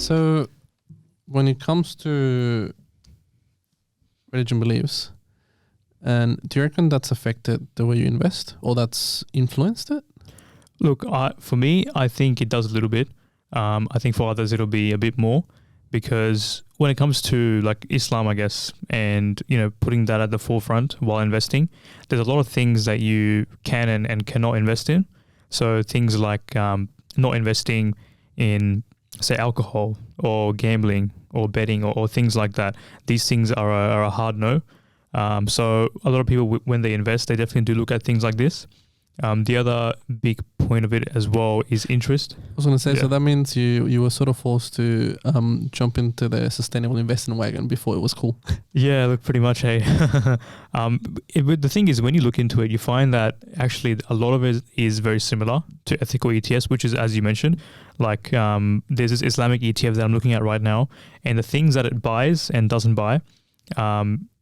So when it comes to religion beliefs, and do you reckon that's affected the way you invest, or that's influenced it? Look, for me, I think it does a little bit. I think for others, it'll be a bit more, because when it comes to like Islam, I guess, and, you know, putting that at the forefront while investing, there's a lot of things that you can and cannot invest in. So things like not investing in, say, alcohol or gambling or betting or things like that. These things are a hard no. So a lot of people, when they invest, they definitely do look at things like this. The other big point of it as well is interest. I was going to say, so that means you were sort of forced to jump into the sustainable investing wagon before it was cool. Yeah, look, pretty much, hey. The thing is, when you look into it, you find that actually a lot of it is very similar to ethical ETFs, which is, as you mentioned, like there's this Islamic ETF that I'm looking at right now, and the things that it buys and doesn't buy,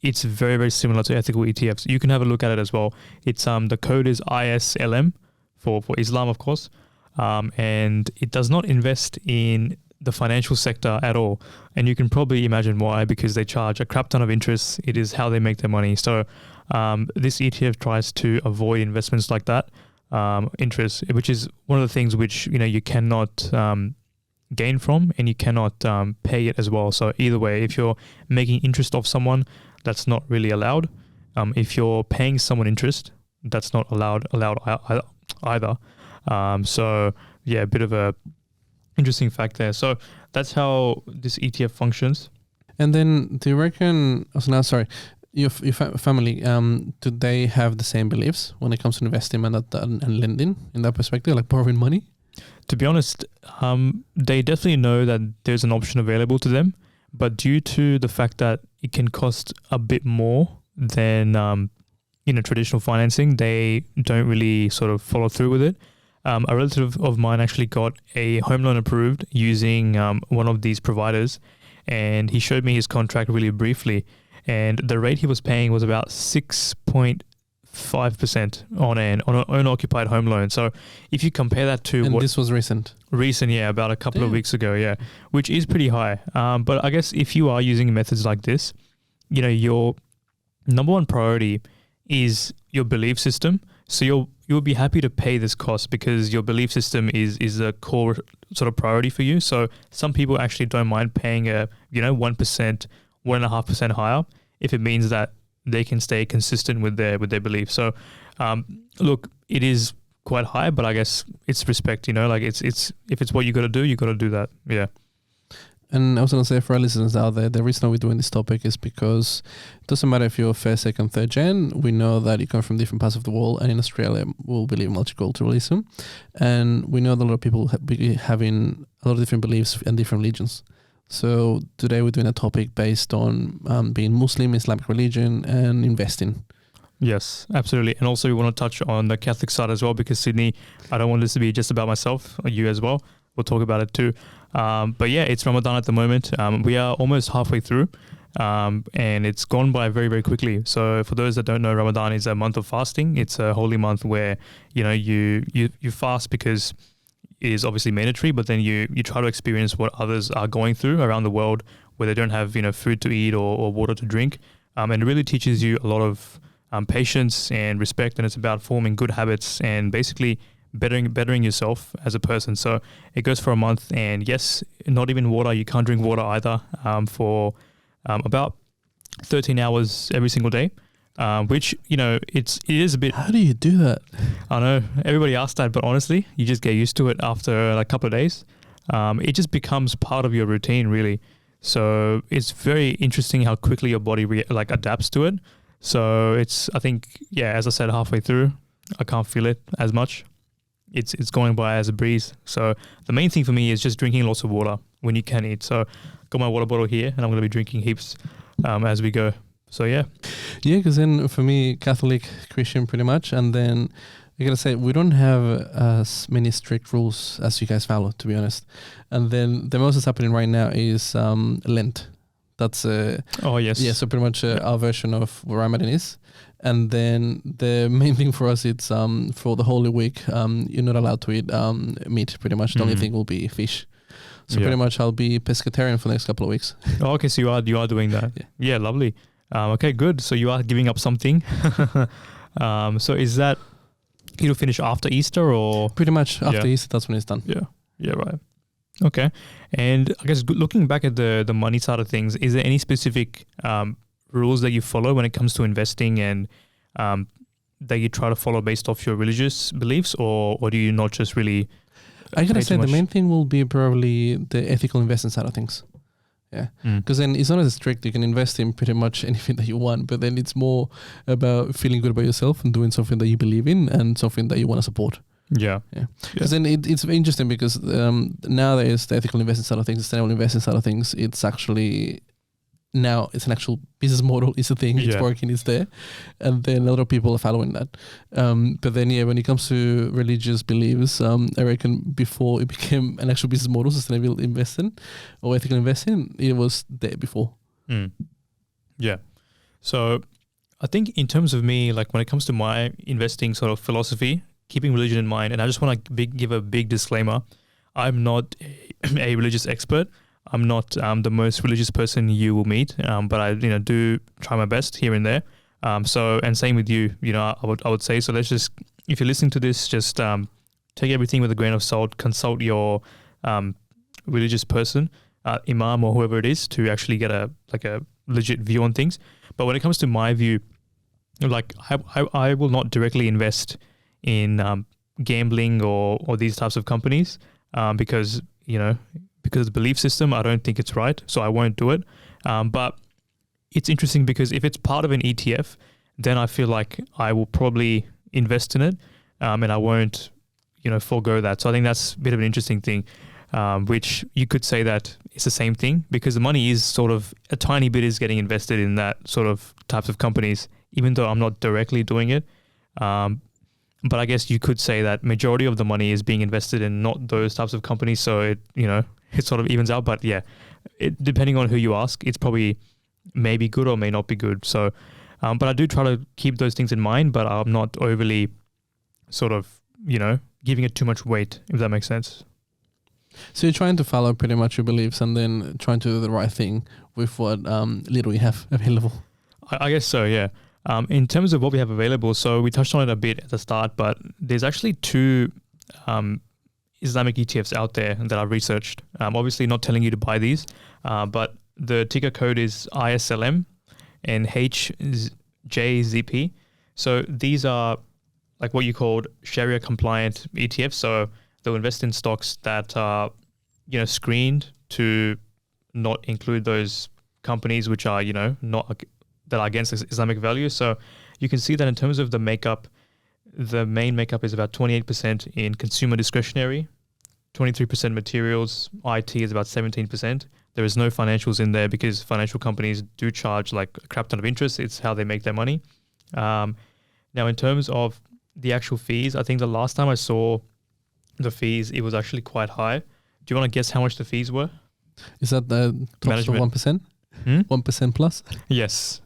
it's very, very similar to ethical ETFs. You can have a look at it as well. It's the code is ISLM for Islam, of course, and it does not invest in the financial sector at all. And you can probably imagine why, because they charge a crap ton of interest. It is how they make their money. So this ETF tries to avoid investments like that, interest, which is one of the things which, you know, you cannot gain from, and you cannot pay it as well. So either way, if you're making interest off someone, that's not really allowed. If you're paying someone interest, that's not allowed either. So yeah, a bit of a interesting fact there. So that's how this ETF functions. And then do you reckon, your family, do they have the same beliefs when it comes to investing and lending in that perspective, like borrowing money? To be honest, they definitely know that there's an option available to them, but due to the fact that it can cost a bit more than traditional financing, they don't really sort of follow through with it. A relative of mine actually got a home loan approved using one of these providers, and he showed me his contract really briefly, and the rate he was paying was about 6.5% on an owner-occupied home loan. So if you compare that to this was recent, yeah, about a couple of weeks ago, yeah, which is pretty high. But I guess if you are using methods like this, you know, your number one priority is your belief system. So you'll be happy to pay this cost because your belief system is a core sort of priority for you. So some people actually don't mind paying 1%, 1.5% higher if it means that they can stay consistent with their belief. So look, it is quite high, but I guess it's respect, you know, like it's if it's what you got to do that. Yeah. And I was going to say, for our listeners out there, the reason we're doing this topic is because it doesn't matter if you're first, second, third gen. We know that you come from different parts of the world, and in Australia, we'll believe in multiculturalism. And we know that a lot of people having a lot of different beliefs and different religions. So today we're doing a topic based on being Muslim, Islamic religion, and investing. Yes, absolutely. And also we want to touch on the Catholic side as well, because Sydney, I don't want this to be just about myself or you as well. We'll talk about it too. But yeah, it's Ramadan at the moment. We are almost halfway through, and it's gone by very, very quickly. So for those that don't know, Ramadan is a month of fasting. It's a holy month where, you know, you fast because it is obviously mandatory, but then you try to experience what others are going through around the world where they don't have, you know, food to eat or water to drink. And it really teaches you a lot of patience and respect, and it's about forming good habits and basically bettering yourself as a person. So it goes for a month, and yes, not even water. You can't drink water either for about 13 hours every single day, which, you know, it is a bit. How do you do that? I know everybody asks that, but honestly, you just get used to it after a couple of days. It just becomes part of your routine, really. So it's very interesting how quickly your body adapts to it. So it's, I think, yeah, as I said, halfway through, I can't feel it as much. It's going by as a breeze. So the main thing for me is just drinking lots of water when you can eat. So got my water bottle here, and I'm going to be drinking heaps as we go. So yeah. Yeah, because then for me, Catholic, Christian pretty much. And then I got to say, we don't have as many strict rules as you guys follow, to be honest. And then the most that's happening right now is Lent. That's oh yes. Yeah, so pretty much our version of what Ramadan is. And then the main thing for us, it's for the Holy Week, you're not allowed to eat meat, pretty much. The only thing will be fish. So pretty much I'll be pescatarian for the next couple of weeks. Oh, okay, so you are doing that. Yeah, lovely. Okay, good. So you are giving up something. So is that it'll finish after Easter or Pretty much after Easter, that's when it's done. Yeah, right. Okay. And I guess looking back at the money side of things, is there any specific rules that you follow when it comes to investing and that you try to follow based off your religious beliefs, or do you not just really? I gotta say the main thing will be probably the ethical investing side of things. Yeah, because then it's not as strict. You can invest in pretty much anything that you want, but then it's more about feeling good about yourself and doing something that you believe in and something that you want to support. Yeah. Because then it's interesting because nowadays the ethical investing side of things, the sustainable investing side of things, it's actually now it's an actual business model. It's a thing. It's working. It's there, and then a lot of people are following that. But then when it comes to religious beliefs, I reckon before it became an actual business model, sustainable investing or ethical investing, it was there before. Yeah. So I think in terms of me, like when it comes to my investing sort of philosophy, keeping religion in mind, and I just want to give a big disclaimer. I'm not a religious expert. I'm not the most religious person you will meet, but I do try my best here and there. So and same with you. I would say so. Let's just, if you're listening to this, just take everything with a grain of salt. Consult your religious person, imam or whoever it is, to actually get a legit view on things. But when it comes to my view, like I will not directly invest in gambling or these types of companies because of the belief system. I don't think it's right, so I won't do it. But it's interesting because if it's part of an ETF, then I feel like I will probably invest in it, and I won't, forego that. So I think that's a bit of an interesting thing, which you could say that it's the same thing because the money is sort of a tiny bit is getting invested in that sort of types of companies, even though I'm not directly doing it. But I guess you could say that majority of the money is being invested in not those types of companies. So it sort of evens out. But yeah, depending on who you ask, it's probably maybe good or may not be good. So, but I do try to keep those things in mind, but I'm not overly sort of, giving it too much weight, if that makes sense. So you're trying to follow pretty much your beliefs and then trying to do the right thing with what little you have available. I guess so, yeah. In terms of what we have available, so we touched on it a bit at the start, but there's actually two Islamic ETFs out there that I've researched. Obviously not telling you to buy these, but the ticker code is ISLM and HJZP. So these are like what you called Sharia compliant ETFs. So they'll invest in stocks that are, screened to not include those companies which are, not that are against Islamic values. So you can see that in terms of the makeup, the main makeup is about 28% in consumer discretionary, 23% materials, IT is about 17%. There is no financials in there because financial companies do charge like a crap ton of interest. It's how they make their money. Now, in terms of the actual fees, I think the last time I saw the fees, it was actually quite high. Do you want to guess how much the fees were? Is that the tops of 1%? 1% plus? Yes.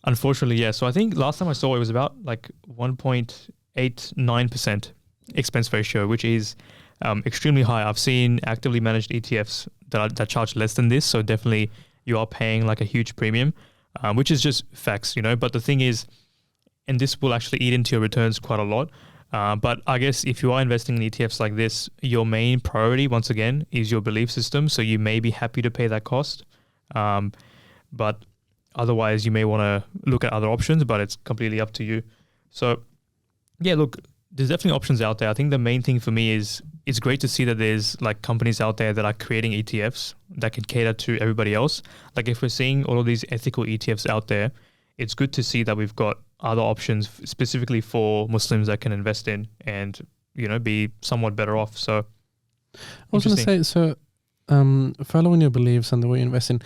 Unfortunately, yeah. So I think last time I saw it was about like 1.89% expense ratio, which is extremely high. I've seen actively managed ETFs that charge less than this. So definitely you are paying like a huge premium, which is just facts, But the thing is, and this will actually eat into your returns quite a lot. But I guess if you are investing in ETFs like this, your main priority, once again, is your belief system. So you may be happy to pay that cost. But otherwise, you may want to look at other options, but it's completely up to you. So, yeah, look, there's definitely options out there. I think the main thing for me is it's great to see that there's like companies out there that are creating ETFs that can cater to everybody else. Like if we're seeing all of these ethical ETFs out there, it's good to see that we've got other options specifically for Muslims that can invest in and, be somewhat better off. So, I was going to say, so following your beliefs and the way you invest in,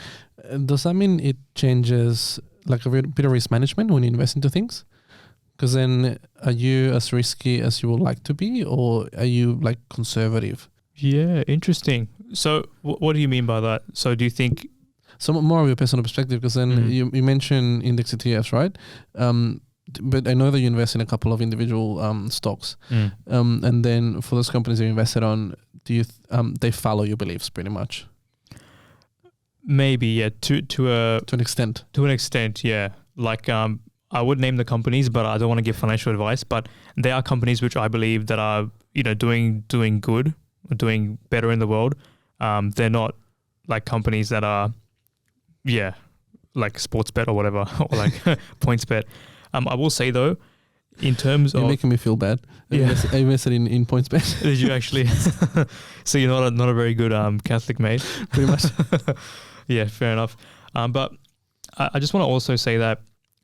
does that mean it changes like a bit of risk management when you invest into things? Because then are you as risky as you would like to be, or are you like conservative? Yeah, interesting. So what do you mean by that? So do you think... Some more of your personal perspective, because then you mentioned index ETFs, right? But I know that you invest in a couple of individual stocks. And then for those companies you invested on, do you they follow your beliefs pretty much? Maybe, yeah, to an extent. To an extent, yeah. Like, I would name the companies, but I don't want to give financial advice. But there are companies which I believe that are, doing good, doing better in the world. They're not like companies that are, like sports bet or whatever, or like points bet. I will say though, in terms You're of making me feel bad. Yeah. I invested in points bet. Did you actually? So you're not a very good Catholic mate. Pretty much. Yeah, fair enough. But I just want to also say that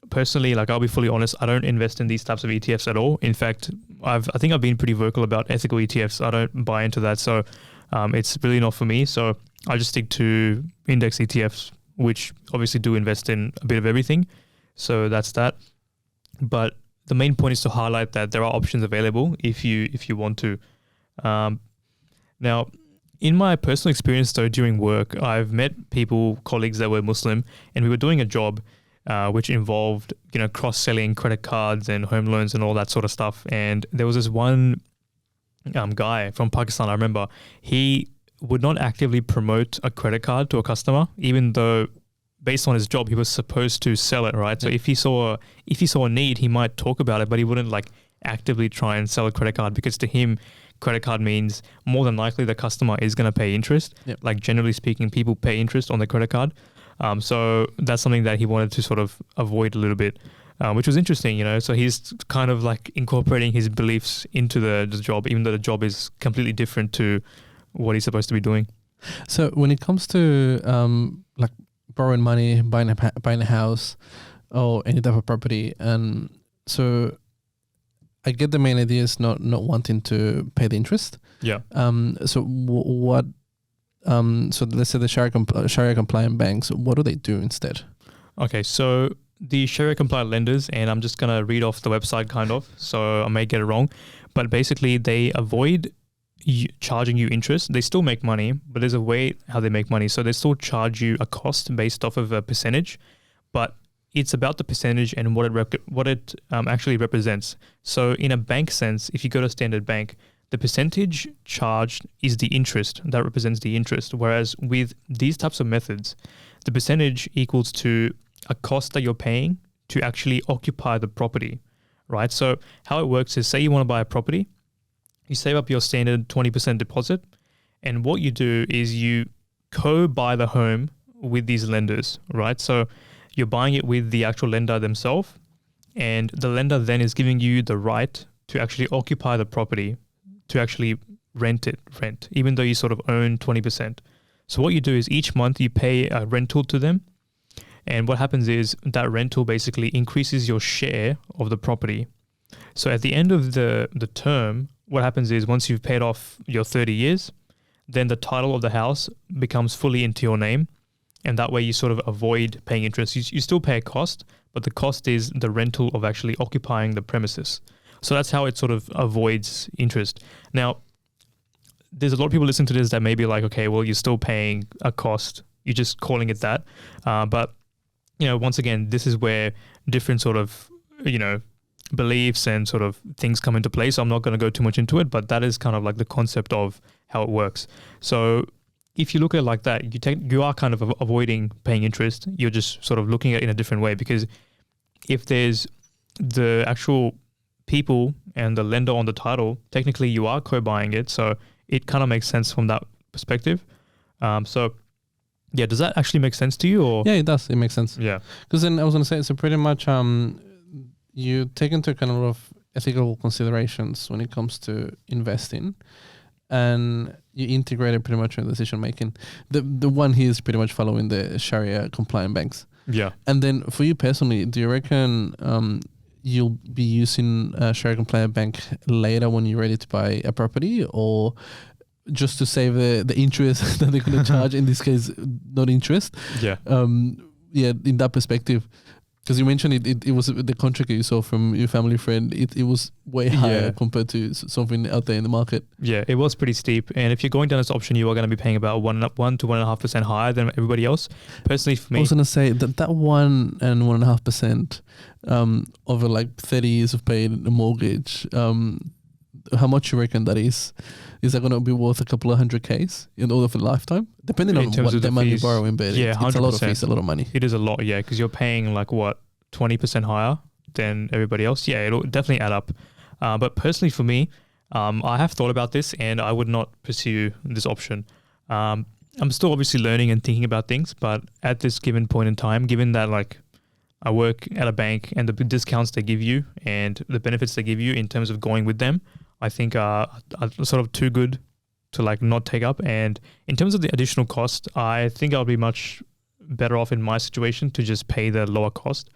personally, like I'll be fully honest, I don't invest in these types of ETFs at all. In fact, I think I've been pretty vocal about ethical ETFs. I don't buy into that, so it's really not for me. So I just stick to index ETFs, which obviously do invest in a bit of everything. So that's that. But the main point is to highlight that there are options available if you want to. Now, in my personal experience though, during work, I've met colleagues that were Muslim, and we were doing a job which involved, cross-selling credit cards and home loans and all that sort of stuff. And there was this one guy from Pakistan, I remember, he would not actively promote a credit card to a customer, even though based on his job, he was supposed to sell it, right? So if he saw a need, he might talk about it, but he wouldn't like actively try and sell a credit card, because to him, credit card means more than likely the customer is going to pay interest. Yep. Like generally speaking, people pay interest on the credit card. So that's something that he wanted to sort of avoid a little bit, which was interesting, So he's kind of like incorporating his beliefs into the job, even though the job is completely different to what he's supposed to be doing. So when it comes to like borrowing money, buying a house or any type of property, and so I get the main idea is not wanting to pay the interest. Yeah. So what? So let's say the Sharia compliant banks. What do they do instead? Okay, so the Sharia compliant lenders, and I'm just gonna read off the website kind of, so I may get it wrong, but basically they avoid charging you interest. They still make money, but there's a way how they make money. So they still charge you a cost based off of a percentage, but it's about the percentage and what it actually represents. So in a bank sense, if you go to a standard bank, the percentage charged is the interest that represents the interest. Whereas with these types of methods, the percentage equals to a cost that you're paying to actually occupy the property, right? So how it works is, say you want to buy a property, you save up your standard 20% deposit, and what you do is you co-buy the home with these lenders, right? So you're buying it with the actual lender themselves, and the lender then is giving you the right to actually occupy the property, to actually rent, even though you sort of own 20%. So what you do is each month you pay a rental to them, and what happens is that rental basically increases your share of the property. So at the end of the term, what happens is once you've paid off your 30 years, then the title of the house becomes fully into your name, and that way you sort of avoid paying interest. You still pay a cost, but the cost is the rental of actually occupying the premises. So that's how it sort of avoids interest. Now, there's a lot of people listening to this that may be like, okay, well, you're still paying a cost. You're just calling it that. But, once again, this is where different sort of, beliefs and sort of things come into play. So I'm not going to go too much into it, but that is kind of like the concept of how it works. So if you look at it like that, you are kind of avoiding paying interest. You're just sort of looking at it in a different way, because if there's the actual people and the lender on the title, technically you are co-buying it. So it kind of makes sense from that perspective. So yeah, does that actually make sense to you? Or Yeah, it does. It makes sense. Yeah. Because then I was going to say, so pretty much you take into account a lot of ethical considerations when it comes to investing, and you integrate it pretty much in decision making. The one here is pretty much following the Sharia compliant banks. Yeah. And then for you personally, do you reckon you'll be using a Sharia compliant bank later when you're ready to buy a property, or just to save the interest that they're going to charge? In this case, not interest. Yeah. In that perspective. Because you mentioned it was the contract you saw from your family friend. It was way higher compared to something out there in the market. Yeah, it was pretty steep. And if you're going down this option, you are going to be paying about 1 to 1.5% higher than everybody else. Personally, for me, I was going to say that 1 and 1.5% over like 30 years of paying a mortgage. how much you reckon that is? Is that going to be worth a couple of $100K in order for the lifetime? Depending on terms what of the amount you're fees, borrowing, but yeah, it's a lot of 100%. fees, a lot of money. It is a lot, yeah, because you're paying like what, 20% higher than everybody else. Yeah, it'll definitely add up. But personally for me, I have thought about this and I would not pursue this option. I'm still obviously learning and thinking about things, but at this given point in time, given that like I work at a bank and the discounts they give you and the benefits they give you in terms of going with them, I think are sort of too good to like not take up. And in terms of the additional cost, I think I'll be much better off in my situation to just pay the lower cost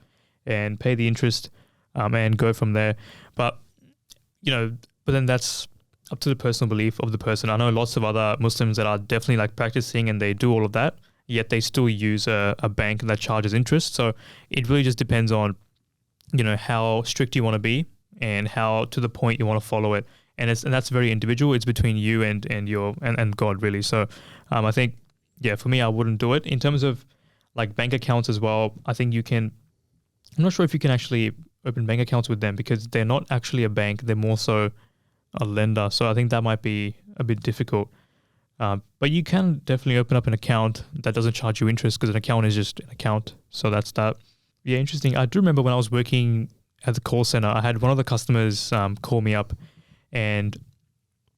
and pay the interest and go from there. But, but then that's up to the personal belief of the person. I know lots of other Muslims that are definitely like practicing and they do all of that, yet they still use a bank that charges interest. So it really just depends on, how strict you want to be and how to the point you want to follow it. And that's very individual. It's between you and God really. So I think, yeah, for me, I wouldn't do it. In terms of like bank accounts as well, I think I'm not sure if you can actually open bank accounts with them because they're not actually a bank. They're more so a lender. So I think that might be a bit difficult. But you can definitely open up an account that doesn't charge you interest because an account is just an account. So that's that. Yeah, interesting. I do remember when I was working at the call center, I had one of the customers call me up and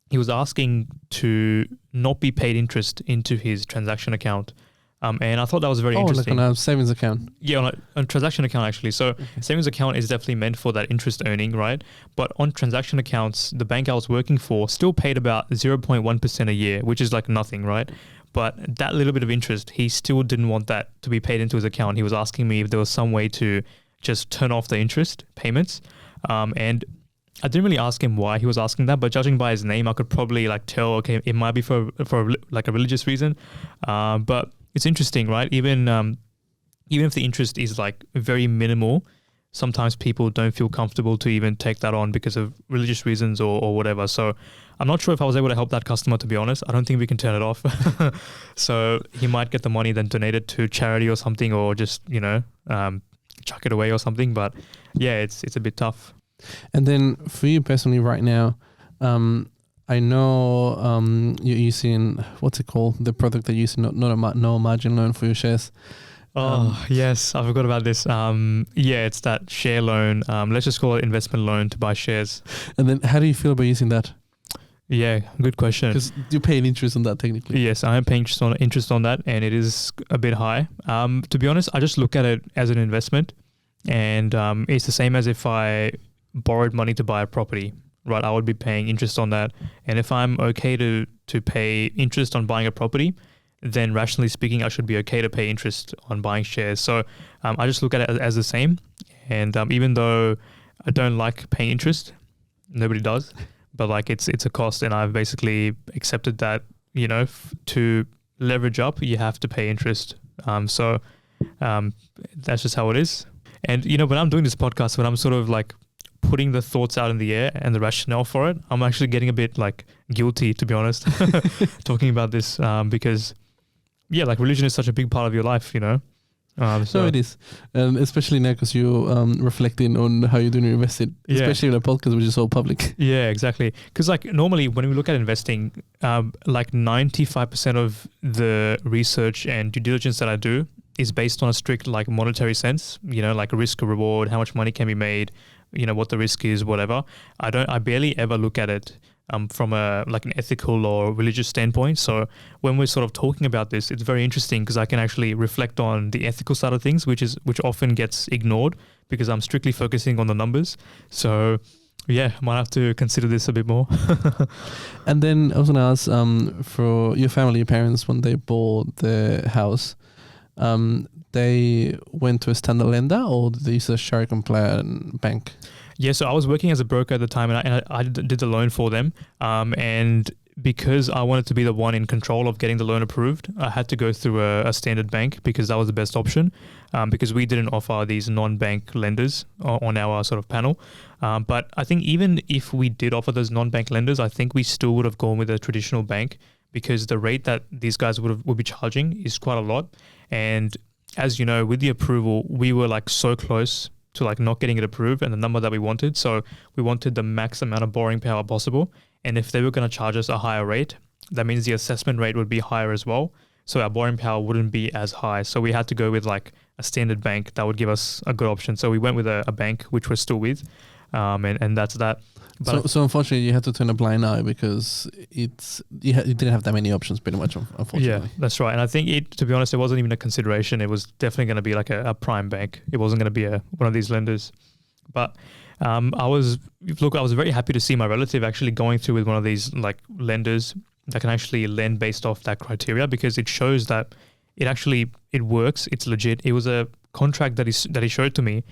he was asking to not be paid interest into his transaction account. And I thought that was very interesting. Like on a savings account. Yeah, on a transaction account actually. So savings account is definitely meant for that interest earning, right? But on transaction accounts, the bank I was working for still paid about 0.1% a year, which is like nothing, right? But that little bit of interest, he still didn't want that to be paid into his account. He was asking me if there was some way to just turn off the interest payments. And I didn't really ask him why he was asking that, but judging by his name, I could probably like tell, okay, it might be for like a religious reason. But it's interesting, right? Even if the interest is like very minimal, sometimes people don't feel comfortable to even take that on because of religious reasons or whatever. So I'm not sure if I was able to help that customer, to be honest. I don't think we can turn it off. So he might get the money then donate it to charity or something, or just, chuck it away or something. But yeah, it's a bit tough. And then for you personally right now, I know you're using, what's it called? The product that you're using, no margin loan for your shares. Yes, I forgot about this. It's that share loan. Let's just call it investment loan to buy shares. And then how do you feel about using that? Yeah, good question. Because you're paying interest on that technically. Yes, I am paying interest on that, and it is a bit high. To be honest, I just look at it as an investment, and it's the same as if I borrowed money to buy a property, right? I would be paying interest on that. And if I'm okay to pay interest on buying a property, then rationally speaking, I should be okay to pay interest on buying shares. So I just look at it as the same. And even though I don't like paying interest, nobody does, but like it's a cost, and I've basically accepted that, to leverage up, you have to pay interest. So that's just how it is. And, when I'm doing this podcast, when I'm sort of like putting the thoughts out in the air and the rationale for it, I'm actually getting a bit like guilty, to be honest, talking about this because, yeah, like religion is such a big part of your life, So it is, and especially now because you're reflecting on how you're doing your investing, especially in a podcast which is so public. Yeah, exactly. Because like normally when we look at investing, like 95% of the research and due diligence that I do is based on a strict like monetary sense, like risk or reward, how much money can be made, what the risk is, whatever. I barely ever look at it from an ethical or religious standpoint. So when we're sort of talking about this, it's very interesting because I can actually reflect on the ethical side of things, which often gets ignored because I'm strictly focusing on the numbers. So yeah, might have to consider this a bit more. And then I was going to ask, for your family, your parents, when they bought the house, they went to a standard lender or did they use a share compliant bank? Yeah, so I was working as a broker at the time, and I did the loan for them. And because I wanted to be the one in control of getting the loan approved, I had to go through a standard bank because that was the best option. Because we didn't offer these non-bank lenders on our sort of panel. But I think even if we did offer those non-bank lenders, I think we still would have gone with a traditional bank because the rate that these guys would be charging is quite a lot. And as you know, with the approval, we were like so close to like not getting it approved and the number that we wanted. So we wanted the max amount of borrowing power possible. And if they were going to charge us a higher rate, that means the assessment rate would be higher as well. So our borrowing power wouldn't be as high. So we had to go with like a standard bank that would give us a good option. So we went with a bank, which we're still with. And that's that. But so unfortunately, you had to turn a blind eye because you didn't have that many options, pretty much. Unfortunately, yeah, that's right. And I think to be honest, it wasn't even a consideration. It was definitely going to be like a prime bank. It wasn't going to be one of these lenders. But I was very happy to see my relative actually going through with one of these like lenders that can actually lend based off that criteria, because it shows that it works. It's legit. It was a contract that he showed to me,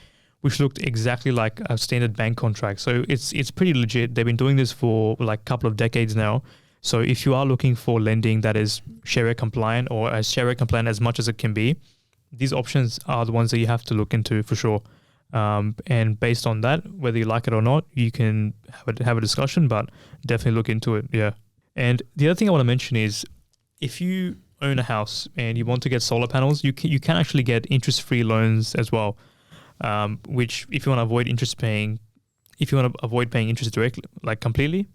which looked exactly like a standard bank contract. So it's pretty legit. They've been doing this for like a couple of decades now. So if you are looking for lending that is Sharia compliant or as Sharia compliant as much as it can be, these options are the ones that you have to look into for sure. And based on that, whether you like it or not, you can have a discussion, but definitely look into it. Yeah. And the other thing I want to mention is if you own a house and you want to get solar panels, you can actually get interest-free loans as well. Which if you want to avoid paying interest directly, like completely,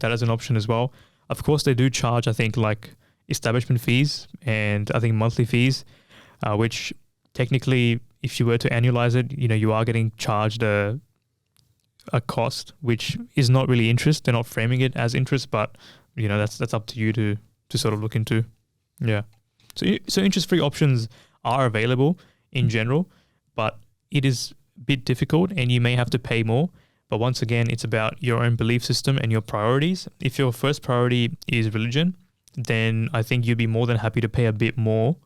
that is an option as well. Of course, they do charge, I think, like establishment fees and I think monthly fees, which technically, if you were to annualize it, you are getting charged a cost, which is not really interest. They're not framing it as interest, but that's up to you to sort of look into. Yeah. So interest-free options are available in general, but it is a bit difficult and you may have to pay more. But once again, it's about your own belief system and your priorities. If your first priority is religion, then I think you'd be more than happy to pay a bit more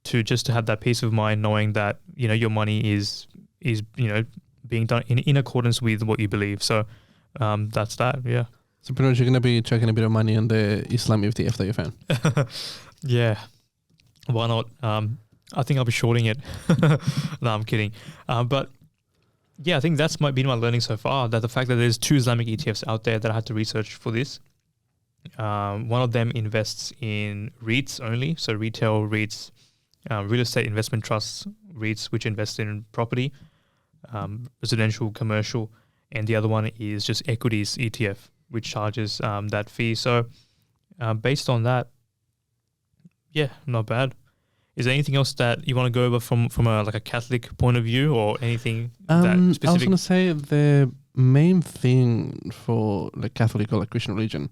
to have that peace of mind, knowing that, your money is being done in accordance with what you believe. So that's that. Yeah. So pretty much you're going to be chucking a bit of money on the Islam ETF that you found. Yeah. Why not? I think I'll be shorting it. No, I'm kidding. But yeah, I think that's been my learning so far, that the fact that there's 2 Islamic ETFs out there that I had to research for this. One of them invests in REITs only, so retail REITs, real estate investment trusts REITs, which invest in property, residential, commercial, and the other one is just equities ETF, which charges that fee. So based on that, yeah, not bad. Is there anything else that you want to go over from a Catholic point of view, or anything that specific? I was going to say the main thing for like Catholic or like Christian religion,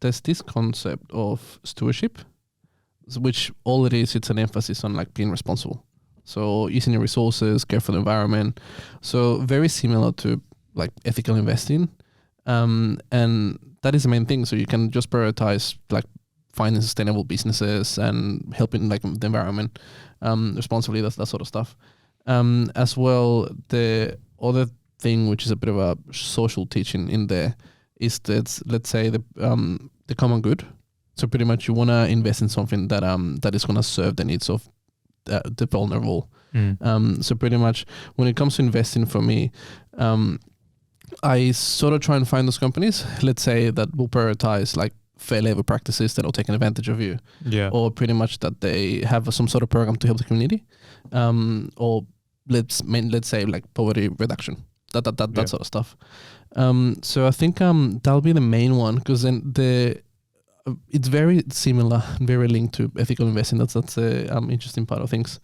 there's this concept of stewardship, which all it is, it's an emphasis on like being responsible. So using your resources, care for the environment. So very similar to like ethical investing. And that is the main thing. So you can just prioritize like finding sustainable businesses and helping like the environment responsibly, that sort of stuff. As well, the other thing, which is a bit of a social teaching in there, is that, let's say, the common good. So pretty much you want to invest in something that is going to serve the needs of the vulnerable. So pretty much when it comes to investing for me, I sort of try and find those companies, let's say, that will prioritize like fair labor practices that will take advantage of you, or pretty much that they have some sort of program to help the community, or let's say like poverty reduction, that sort of stuff. So I think that'll be the main one, because then it's very similar, very linked to ethical investing. That's the interesting part of things.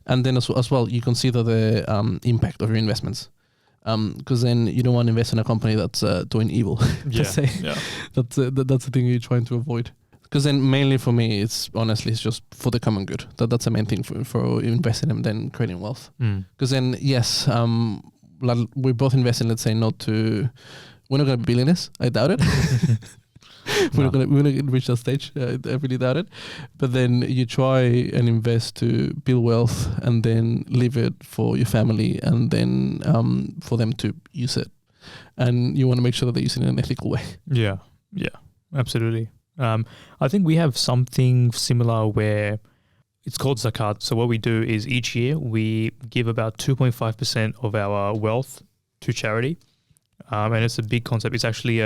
And then as well, you consider the impact of your investments. Because then you don't want to invest in a company that's doing evil. That's the thing you're trying to avoid. Because then mainly for me, it's just for the common good. That's the main thing for investing and then creating wealth. Because then, yes, we both invest in, let's say, we're not going to be billionaires. I doubt it. We're not going to reach that stage. I really doubt it. But then you try and invest to build wealth and then leave it for your family, and then for them to use it. And you want to make sure that they use it in an ethical way. Yeah, absolutely. I think we have something similar where it's called zakat. So what we do is each year we give about 2.5% of our wealth to charity. And it's a big concept. It's actually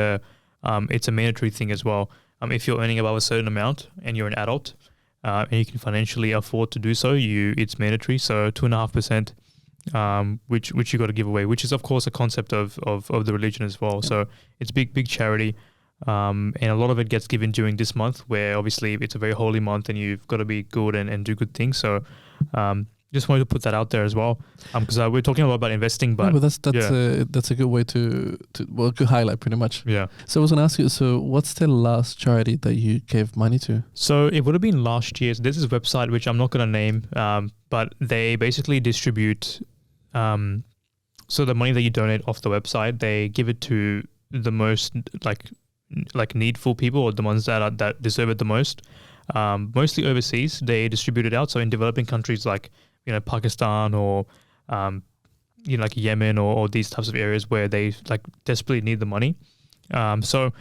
it's a mandatory thing as well. If you're earning above a certain amount and you're an adult and you can financially afford to do so, it's mandatory. So 2.5% which you got to give away, which is of course a concept of the religion as well. Yeah. So it's big charity, and a lot of it gets given during this month, where obviously it's a very holy month and you've got to be good and do good things. So just wanted to put that out there as well, because we're talking a lot about investing, but that's a good way to good highlight pretty much. Yeah. So I was gonna ask you, so what's the last charity that you gave money to? So it would have been last year. So there's this website which I'm not going to name, but they basically distribute. So the money that you donate off the website, they give it to the most like needful people, or the ones that deserve it the most. Mostly overseas, they distribute it out. So in developing countries like Pakistan or like Yemen or these types of areas where they like desperately need the money. So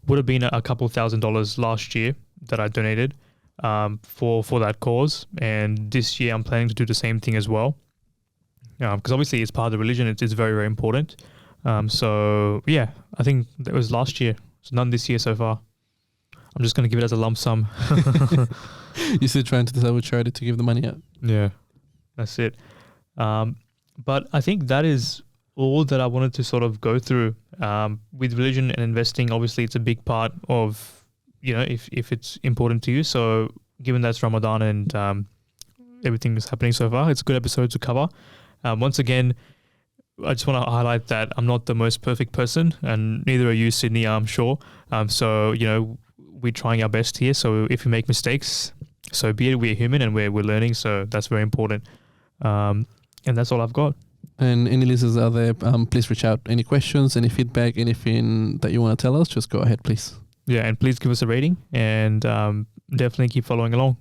would have been a couple $1,000s last year that I donated for that cause, and this year I'm planning to do the same thing as well, because obviously it's part of the religion. It's very, very important. So yeah, I think that was last year. So none this year so far. I'm just going to give it as a lump sum. You're still trying to decide which charity to give the money out. Yeah, that's it. But I think that is all that I wanted to sort of go through. With religion and investing, obviously it's a big part of, if it's important to you. So given that's Ramadan and everything that's happening so far, it's a good episode to cover. Once again, I just want to highlight that I'm not the most perfect person, and neither are you, Sydney, I'm sure. So, we're trying our best here. So if we make mistakes, so be it. We're human and we're learning. So that's very important. And that's all I've got. And any listeners out there, please reach out. Any questions, any feedback, anything that you want to tell us, just go ahead, please. Yeah, and please give us a rating, and definitely keep following along.